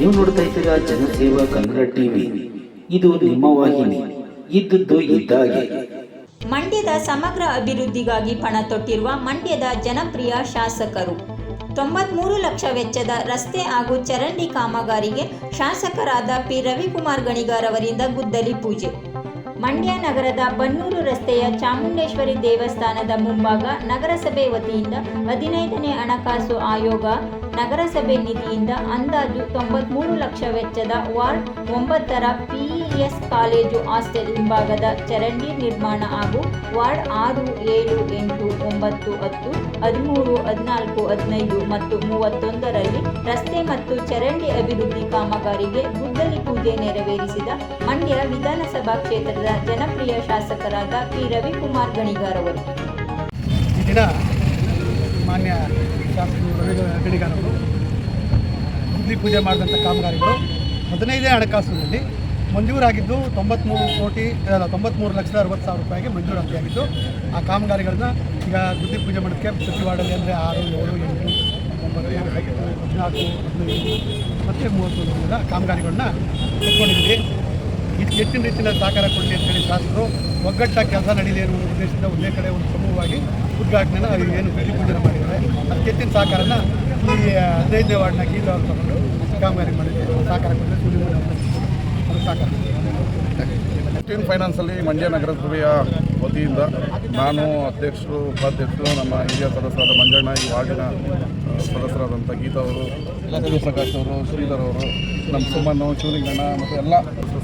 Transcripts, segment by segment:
ನೀವು ನೋಡ್ತಾ ಇದ್ದೀರಾ ಜನಸೇವಾ ಕನ್ನಡ ಟಿವಿ. ಇದು ನಿಮ್ಮ ವಾಹಿನಿ. ಇದ್ದದ್ದು ಇದ್ದಾಗೆ. ಮಂಡ್ಯದ ಸಮಗ್ರ ಅಭಿವೃದ್ಧಿಗಾಗಿ ಪಣ ತೊಟ್ಟಿರುವ ಮಂಡ್ಯದ ಜನಪ್ರಿಯ ಶಾಸಕರು 93 ಲಕ್ಷ ವೆಚ್ಚದ ರಸ್ತೆ ಹಾಗೂ ಚರಂಡಿ ಕಾಮಗಾರಿಗೆ ಶಾಸಕರಾದ ಪಿ ರವಿಕುಮಾರ್ ಗಣಿಗಾರ್ ಅವರಿಂದ ಗುದ್ದಲಿ ಪೂಜೆ. ಮಂಡ್ಯ ನಗರದ ಬನ್ನೂರು ರಸ್ತೆಯ ಚಾಮುಂಡೇಶ್ವರಿ ದೇವಸ್ಥಾನದ ಮುಂಭಾಗ ನಗರಸಭೆ ವತಿಯಿಂದ 15ನೇ ಹಣಕಾಸು ಆಯೋಗ ನಗರಸಭೆ ನಿಧಿಯಿಂದ ಅಂದಾಜು 93 ಲಕ್ಷ ವೆಚ್ಚದ ವಾರ್ಡ್ 9ರ PES ಕಾಲೇಜು ಹಾಸ್ಟೆಲ್ ಹಿಂಭಾಗದ ಚರಂಡಿ ನಿರ್ಮಾಣ ಹಾಗೂ ವಾರ್ಡ್ 6, 7, 8, 9, 10, 13, 14, 15 ಮತ್ತು 31ರಲ್ಲಿ ರಸ್ತೆ ಮತ್ತು ಚರಂಡಿ ಅಭಿವೃದ್ಧಿ ಕಾಮಗಾರಿಗೆ ಗುದ್ದಲಿ ಪೂಜೆ ನೆರವೇರಿಸಿದ ಮಂಡ್ಯ ವಿಧಾನಸಭಾ ಕ್ಷೇತ್ರದ ಜನಪ್ರಿಯ ಶಾಸಕರಾದ ಪಿ ರವಿಕುಮಾರ್ ಗಣಿಗಾರ್ ಅವರು. ಈ ದಿನ ಮಾನ್ಯ ಶಾಸಕರು ರವಿ ಗಣಿಗಾರ್ ಅವರು ಗುದ್ದಲಿ ಪೂಜೆ ಮಾಡಿದಂಥ ಕಾಮಗಾರಿಗಳು 15ನೇ ಹಣಕಾಸಿನಲ್ಲಿ ಮಂಜೂರಾಗಿದ್ದು 93 ಲಕ್ಷದ 60 ಸಾವಿರ ರೂಪಾಯಿಗೆ ಮಂಜೂರಾತಿಯಾಗಿದ್ದು ಆ ಕಾಮಗಾರಿಗಳನ್ನ ಈಗ ಗುದ್ದಲಿ ಪೂಜೆ ಮಾಡೋದಕ್ಕೆ ಪ್ರತಿ ವಾರ್ಡಲ್ಲಿ ಅಂದರೆ 6, 7, 8, 9, 10, 14, 15 ಮತ್ತು 31 ಕಾಮಗಾರಿಗಳನ್ನ ಎತ್ಕೊಂಡಿದ್ದೀವಿ. ಇದಕ್ಕೆ ಹೆಚ್ಚಿನ ರೀತಿಯ ಸಹಕಾರ ಕೊಡಲಿ ಅಂತೇಳಿ ಶಾಸಕರು ಒಗ್ಗಟ್ಟಾಗಿ ಕೆಲಸ ನಡೀಲಿ ಅನ್ನೋ ಉದ್ದೇಶದಿಂದ ಒಂದೇ ಕಡೆ ಒಂದು ಸಮೂಹವಾಗಿ ಉದ್ಘಾಟನೆನ ಏನು ಗುದ್ದಲಿ ಪೂಜೆ ಮಾಡಿದ್ದಾರೆ. ಅದಕ್ಕೆ ಹೆಚ್ಚಿನ ಸಹಕಾರನ ಈ 15ನೇ ವಾರ್ಡ್ನ ಗೀತ ಅವರು ತಗೊಂಡು ಕಾಮಗಾರಿ ಮಾಡಿದ್ದೀವಿ. ಸಹಕಾರ ಕೊಟ್ಟರೆ ಅದು ಸಹಕಾರ. ಫೈನಾನ್ಸಲ್ಲಿ ಮಂಡ್ಯ ನಗರಸಭೆಯ ವತಿಯಿಂದ ನಾನು ಅಧ್ಯಕ್ಷರು, ಉಪಾಧ್ಯಕ್ಷರು, ನಮ್ಮ ಹಿರಿಯ ಸದಸ್ಯರಾದ ಮಂಜಣ್ಣ, ಈ ವಾರ್ಡಿನ ಸದಸ್ಯರಾದಂಥ ಗೀತಾ ಅವರು, ಪ್ರಕಾಶ್ ಅವರು, ಶ್ರೀಧರ್ ಅವರು, ನಮ್ಮ ಸುಮನ್ನು, ಶಿವಲಿಂಗಣ್ಣ ಮತ್ತು ಎಲ್ಲ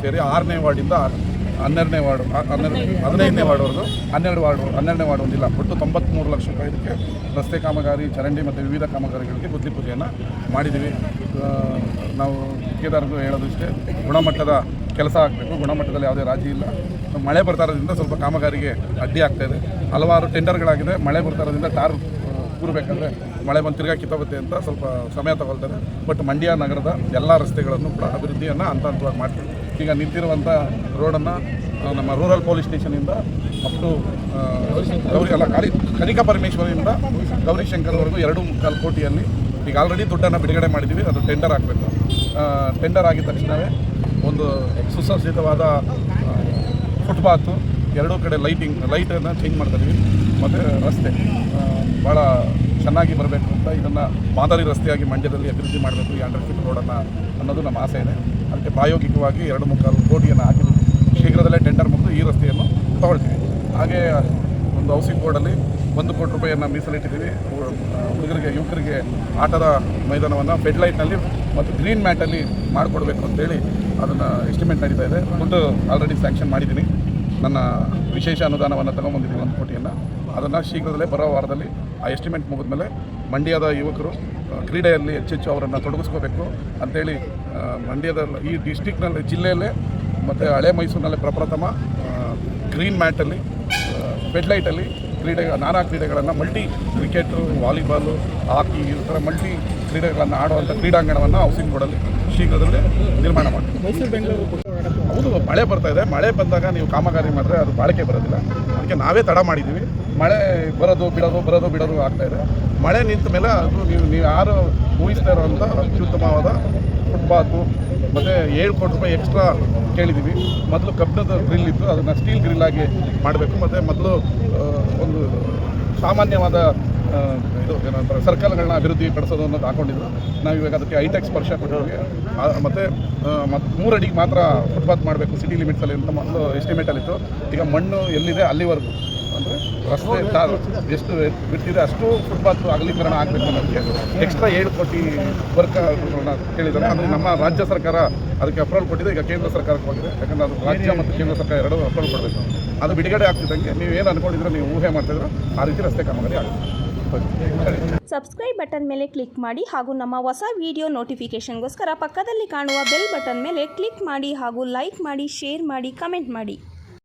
ಸೇರಿ 6ನೇ ವಾರ್ಡಿಂದ 12ನೇ ವಾರ್ಡು 15ನೇ ವಾರ್ಡ್ವರೆಗೂ 12ನೇ ವಾರ್ಡ್ ಒಂದಿಲ್ಲ ಒಟ್ಟು 93 ಲಕ್ಷ ರೂಪಾಯಿ ಇದಕ್ಕೆ ರಸ್ತೆ ಕಾಮಗಾರಿ, ಚರಂಡಿ ಮತ್ತು ವಿವಿಧ ಕಾಮಗಾರಿಗಳಿಗೆ ಗುದ್ದಲಿ ಪೂಜೆಯನ್ನು ಮಾಡಿದ್ದೀವಿ. ನಾವು ಕೇದಾರ್ಗೂ ಹೇಳೋದು ಇಷ್ಟೇ, ಗುಣಮಟ್ಟದ ಕೆಲಸ ಆಗಬೇಕು. ಗುಣಮಟ್ಟದಲ್ಲಿ ಯಾವುದೇ ರಾಜಿ ಇಲ್ಲ. ಮಳೆ ಬರ್ತಾ ಇರೋದ್ರಿಂದ ಸ್ವಲ್ಪ ಕಾಮಗಾರಿಗೆ ಅಡ್ಡಿ ಆಗ್ತಾಯಿದೆ. ಹಲವಾರು ಟೆಂಡರ್ಗಳಾಗಿದೆ. ಮಳೆ ಬರ್ತಾ ಇರೋದ್ರಿಂದ ಟಾರ್ ಕೂರಬೇಕಂದ್ರೆ ಮಳೆ ಬಂದು ತಿರ್ಗಾ ಕಿತ್ತೋಗುತ್ತೆ ಅಂತ ಸ್ವಲ್ಪ ಸಮಯ ತಗೊಳ್ತಾರೆ. ಬಟ್ ಮಂಡ್ಯ ನಗರದ ಎಲ್ಲ ರಸ್ತೆಗಳನ್ನು ಕೂಡ ಅಭಿವೃದ್ಧಿಯನ್ನು ಹಂತವಾಗಿ ಮಾಡ್ತೀವಿ. ಈಗ ನಿಂತಿರುವಂಥ ರೋಡನ್ನು ನಮ್ಮ ರೂರಲ್ ಪೊಲೀಸ್ ಸ್ಟೇಷನಿಂದ ಅಪ್ ಟು ಕನಿಕಾ ಪರಮೇಶ್ವರಿಯಿಂದ ಗೌರಿಶಂಕರ್ವರೆಗೂ 2.25 ಕೋಟಿಯಲ್ಲಿ ಈಗ ಆಲ್ರೆಡಿ ದುಡ್ಡನ್ನು ಬಿಡುಗಡೆ ಮಾಡಿದ್ದೀವಿ. ಅದು ಟೆಂಡರ್ ಆಗಬೇಕು. ಟೆಂಡರ್ ಆಗಿದ ತಕ್ಷಣವೇ ಒಂದು ಸುಸಜ್ಜಿತವಾದ ಫುಟ್ಪಾತು, ಎರಡೂ ಕಡೆ ಲೈಟನ್ನು ಚೇಂಜ್ ಮಾಡ್ತಾಯಿದ್ದೀವಿ. ಮತ್ತು ರಸ್ತೆ ಭಾಳ ಚೆನ್ನಾಗಿ ಬರಬೇಕು ಅಂತ ಇದನ್ನು ಮಾದರಿ ರಸ್ತೆಯಾಗಿ ಮಂಡ್ಯದಲ್ಲಿ ಅಭಿವೃದ್ಧಿ ಮಾಡಬೇಕು ಈ 100 ಫೀಟ್ ರೋಡನ್ನು ಅನ್ನೋದು ನಮ್ಮ ಆಸೆ ಇದೆ. ಅದಕ್ಕೆ ಪ್ರಾಯೋಗಿಕವಾಗಿ 2.25 ಕೋಟಿಯನ್ನು ಹಾಕಿದ್ದೀವಿ. ಶೀಘ್ರದಲ್ಲೇ ಟೆಂಡರ್ ಮುಗಿದು ಈ ರಸ್ತೆಯನ್ನು ತಗೊಳ್ತೀವಿ. ಹಾಗೆ ಒಂದು ಹೌಸಿಂಗ್ ಬೋರ್ಡಲ್ಲಿ 1 ಕೋಟಿ ರೂಪಾಯಿಯನ್ನು ಮೀಸಲಿಟ್ಟಿದ್ದೀವಿ. ಯುವಕರಿಗೆ ಆಟದ ಮೈದಾನವನ್ನು ಫೆಡ್ಲೈಟ್ನಲ್ಲಿ ಮತ್ತು ಗ್ರೀನ್ ಮ್ಯಾಟಲ್ಲಿ ಮಾಡಿಕೊಡ್ಬೇಕು ಅಂತೇಳಿ ಅದನ್ನು ಎಸ್ಟಿಮೇಟ್ ನಡೀತಾ ಇದೆ. ದುಡ್ಡು ಆಲ್ರೆಡಿ ಸ್ಯಾಂಕ್ಷನ್ ಮಾಡಿದ್ದೀನಿ. ನನ್ನ ವಿಶೇಷ ಅನುದಾನವನ್ನು ತಗೊಂಬಂದಿದ್ದೀನಿ 1 ಕೋಟಿಯನ್ನು. ಅದನ್ನು ಶೀಘ್ರದಲ್ಲೇ ಬರೋ ವಾರದಲ್ಲಿ ಆ ಎಸ್ಟಿಮೇಟ್ ಮುಗಿದ್ಮೇಲೆ ಮಂಡ್ಯದ ಯುವಕರು ಕ್ರೀಡೆಯಲ್ಲಿ ಹೆಚ್ಚೆಚ್ಚು ಅವರನ್ನು ತೊಡಗಿಸ್ಕೋಬೇಕು ಅಂಥೇಳಿ ಮಂಡ್ಯದ ಈ ಡಿಸ್ಟಿಕ್ನಲ್ಲಿ, ಜಿಲ್ಲೆಯಲ್ಲೇ ಮತ್ತು ಹಳೆ ಮೈಸೂರಿನಲ್ಲೇ ಪ್ರಪ್ರಥಮ ಗ್ರೀನ್ ಮ್ಯಾಟಲ್ಲಿ ಫೆಡ್ಲೈಟಲ್ಲಿ ನಾನಾ ಕ್ರೀಡೆಗಳನ್ನು ಕ್ರಿಕೆಟು, ವಾಲಿಬಾಲು, ಹಾಕಿ ಈ ಥರ ಕ್ರೀಡೆಗಳನ್ನು ಆಡುವಂಥ ಕ್ರೀಡಾಂಗಣವನ್ನು ಹೌಸಿಂಗ್ ಬೋರ್ಡಲ್ಲಿ ಶೀಘ್ರದಲ್ಲೇ ನಿರ್ಮಾಣ ಮಾಡ್ತೀವಿ. ಮೈಸೂರು ಬೆಂಗಳೂರು ಹೌದು, ಮಳೆ ಬರ್ತಾ ಇದೆ. ಮಳೆ ಬಂದಾಗ ನೀವು ಕಾಮಗಾರಿ ಮಾಡಿದ್ರೆ ಅದು ಬಾಳಿಕೆ ಬರೋದಿಲ್ಲ. ಅದಕ್ಕೆ ನಾವೇ ತಡ ಮಾಡಿದ್ದೀವಿ. ಮಳೆ ಬರೋದು ಬಿಡೋದು ಆಗ್ತಾಯಿದೆ. ಮಳೆ ನಿಂತ ಮೇಲೆ ಅದು ನೀವು ಯಾರು ಊಹಿಸ್ತಾ ಇರೋವಂಥ ಅತ್ಯುತ್ತಮವಾದ ಫುಟ್ಪಾತು ಮತ್ತು 7 ಕೋಟಿ ರೂಪಾಯಿ ಎಕ್ಸ್ಟ್ರಾ ಕೇಳಿದ್ದೀವಿ. ಮೊದಲು ಕಬ್ಬಿಣದ ಗ್ರಿಲ್ ಇತ್ತು, ಅದನ್ನು ಸ್ಟೀಲ್ ಗ್ರಿಲ್ಲಾಗಿ ಮಾಡಬೇಕು. ಮತ್ತು ಮೊದಲು ಒಂದು ಸಾಮಾನ್ಯವಾದ ಇದು ಏನಂತಾರೆ ಸರ್ಕಲ್ಗಳನ್ನ ಅಭಿವೃದ್ಧಿ ಪಡಿಸೋದು ಅನ್ನೋದು ಹಾಕೊಂಡಿದ್ರು. ನಾವು ಇವಾಗ ಅದಕ್ಕೆ ಹೈಟೆಕ್ ಸ್ಪರ್ಶ ಕೊಟ್ಟಿದ್ವಿ. ಮತ್ತು 3 ಅಡಿಗೆ ಮಾತ್ರ ಫುಟ್ಪಾತ್ ಮಾಡಬೇಕು ಸಿಟಿ ಲಿಮಿಟ್ಸಲ್ಲಿ ಅಂತ ಮೊದಲು ಎಸ್ಟಿಮೇಟಲ್ಲಿತ್ತು. ಈಗ ಮಣ್ಣು ಎಲ್ಲಿದೆ ಅಲ್ಲಿವರೆಗೂ ಅಂದರೆ ರಸ್ತೆ ಟಾರ್ ಎಷ್ಟು ಬಿಟ್ಟಿದೆ ಅಷ್ಟು ಫುಟ್ಪಾತ್ ಅಗಲೀಕರಣ ಆಗಬೇಕು ಅನ್ನೋದಕ್ಕೆ ಎಕ್ಸ್ಟ್ರಾ 7 ಕೋಟಿ ವರ್ಕ್ಗಳನ್ನ ಕೇಳಿದ್ದಾರೆ. ಅಂದರೆ ನಮ್ಮ ರಾಜ್ಯ ಸರ್ಕಾರ ಅದಕ್ಕೆ ಅಪ್ರೂವಲ್ ಕೊಟ್ಟಿದೆ. ಈಗ ಕೇಂದ್ರ ಸರ್ಕಾರಕ್ಕೆ ಹೋಗಿದೆ. ಯಾಕಂದರೆ ಅದು ರಾಜ್ಯ ಮತ್ತು ಕೇಂದ್ರ ಸರ್ಕಾರ ಎರಡೂ ಅಪ್ರೂವಲ್ ಕೊಡಬೇಕು. ಅದು ಬಿಡುಗಡೆ ಆಗ್ತಿದ್ದಂಗೆ ನೀವು ಏನು ಅಂದ್ಕೊಂಡಿದ್ರೆ, ನೀವು ಊಹೆ ಮಾಡ್ತಿದ್ರೆ ಆ ರೀತಿ ರಸ್ತೆ ಕಾಮಗಾರಿ ಆಗುತ್ತೆ. ಸಬ್ಸ್ಕ್ರೈಬ್ ಬಟನ್ ಮೇಲೆ ಕ್ಲಿಕ್ ಮಾಡಿ ಹಾಗೂ ನಮ್ಮ ಹೊಸ ವಿಡಿಯೋ ನೋಟಿಫಿಕೇಷನ್ಗೋಸ್ಕರ ಪಕ್ಕದಲ್ಲಿ ಕಾಣುವ ಬೆಲ್ ಬಟನ್ ಮೇಲೆ ಕ್ಲಿಕ್ ಮಾಡಿ ಹಾಗೂ ಲೈಕ್ ಮಾಡಿ, ಶೇರ್ ಮಾಡಿ, ಕಮೆಂಟ್ ಮಾಡಿ.